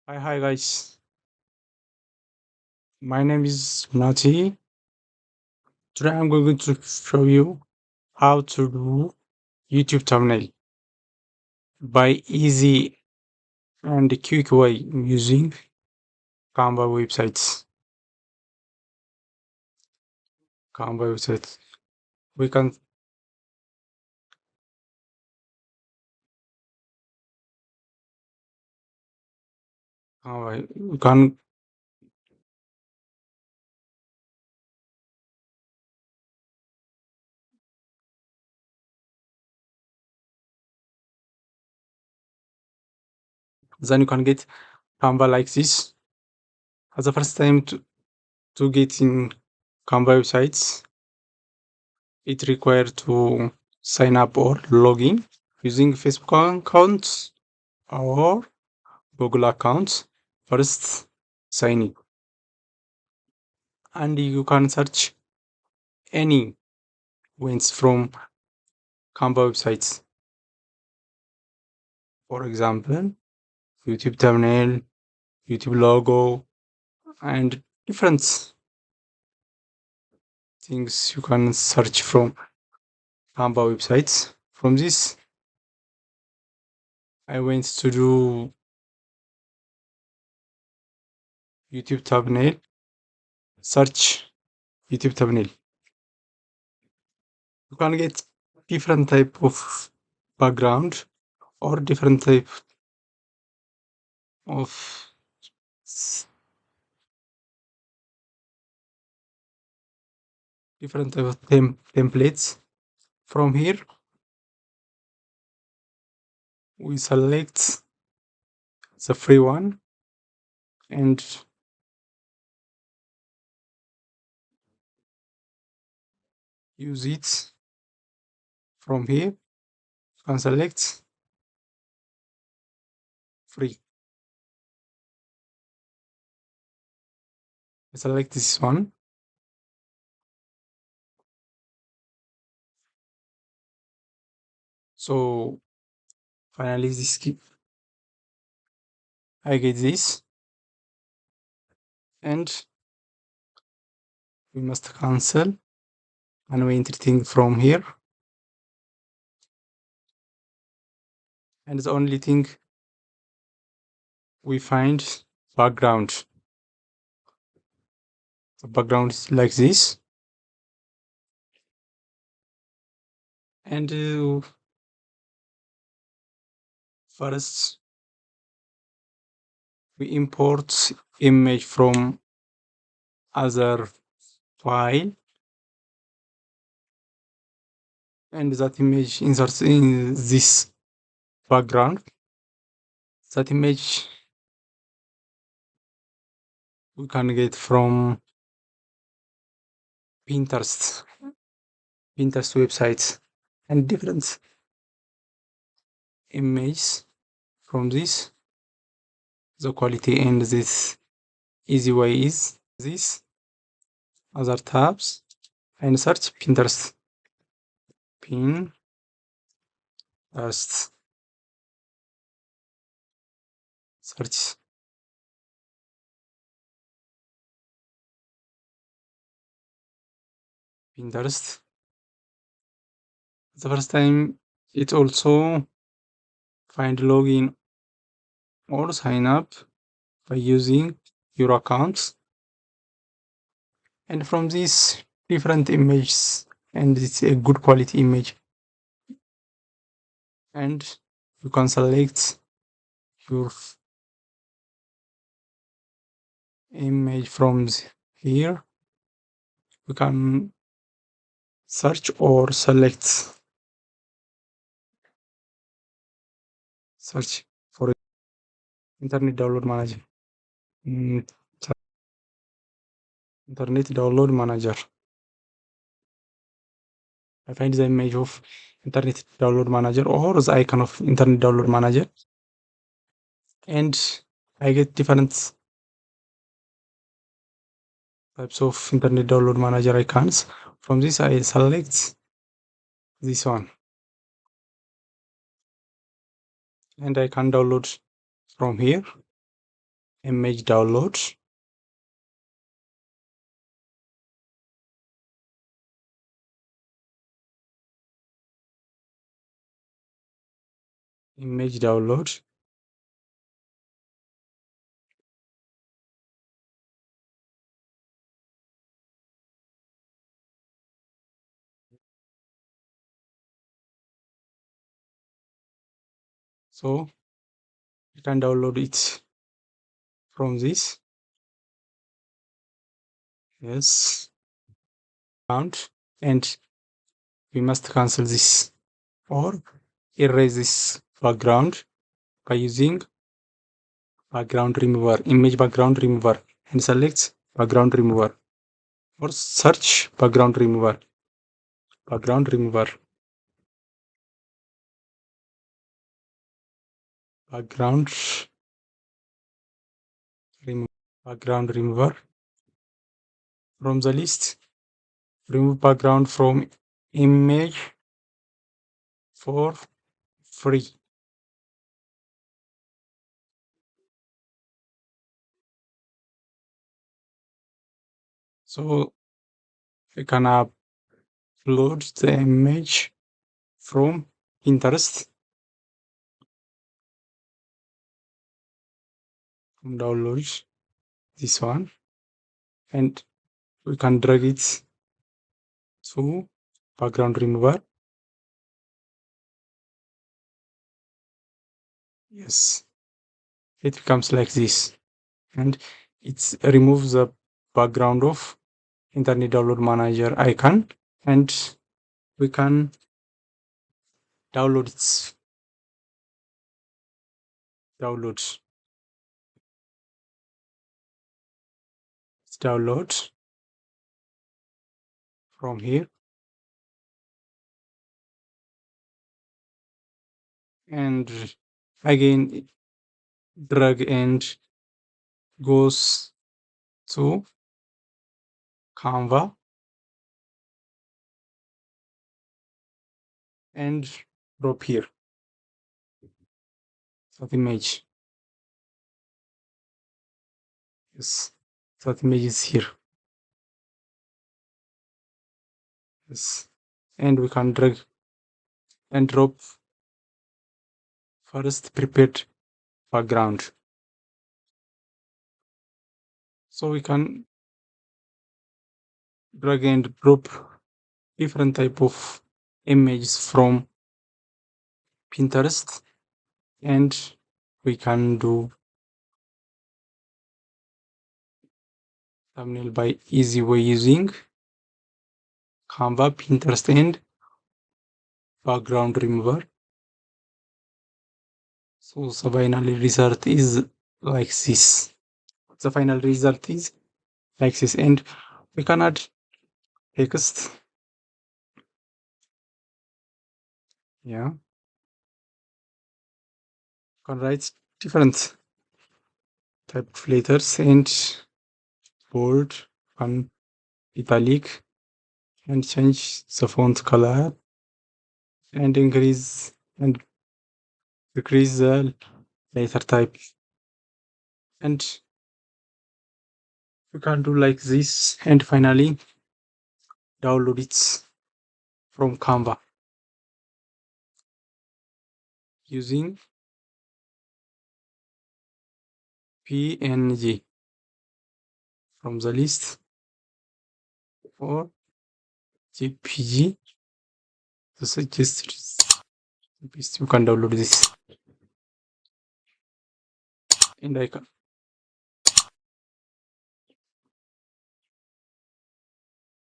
Hi guys. My name is Nati. Today I'm going to show you how to do YouTube thumbnail by easy and quick way using Canva websites. Canva websites. We can we can then you can get Canva like this. As the first time to get in Canva websites, it requires to sign up or login using Facebook accounts or Google accounts. First, sign in, and you can search any wins from Canva websites. For example, YouTube thumbnail, YouTube logo, and different things you can search from Canva websites. From this, I went to do YouTube thumbnail, search YouTube thumbnail. You can get different type of background or different type of templates. From here, we select the free one and use it. From here, you can select free. I select this one. So finally, I get this, and we must cancel, and we enter thing from here. And the only thing we find background. The background is like this, and first we import image from other file, and that image inserts in this background. That image we can get from Pinterest websites, and different images from this. The quality and this easy way is this other tabs and search Pinterest. Search Pinterest. The first time it also find login or sign up by using your accounts, and from these different images, and it's a good quality image, and you can select your image from here. You can search or search for internet download manager. Mm, Internet download manager. I find the image of internet download manager or the icon of internet download manager, and I get different types of internet download manager icons. From this, I select this one, and I can download from here. image download, image download, so you can download it from this. Yes, count, and we must cancel this or erase this background by using background remover, image background remover, and select background remover or search background remover, background remover, background remove, background remover. From the list, remove background from image for free. So we can upload the image from Pinterest, from download this one, and we can drag it to background remover. Yes, it becomes like this, and it removes the background of internet download manager icon, and we can download its download. It's download from here, and again drag and goes to Canva and drop here. That image. Yes, that image is here. Yes, and we can drag and drop first prepared background. So we can drag and drop different type of images from Pinterest, and we can do thumbnail by easy way using Canva, Pinterest, and background remover. So the final result is like this. The final result is like this, and we can add text. Yeah, can write different type of letters and bold and italic, and change the font color and increase and decrease the letter type, and you can do like this, and finally download it from Canva using PNG from the list or JPG. The suggested you can download this, and I can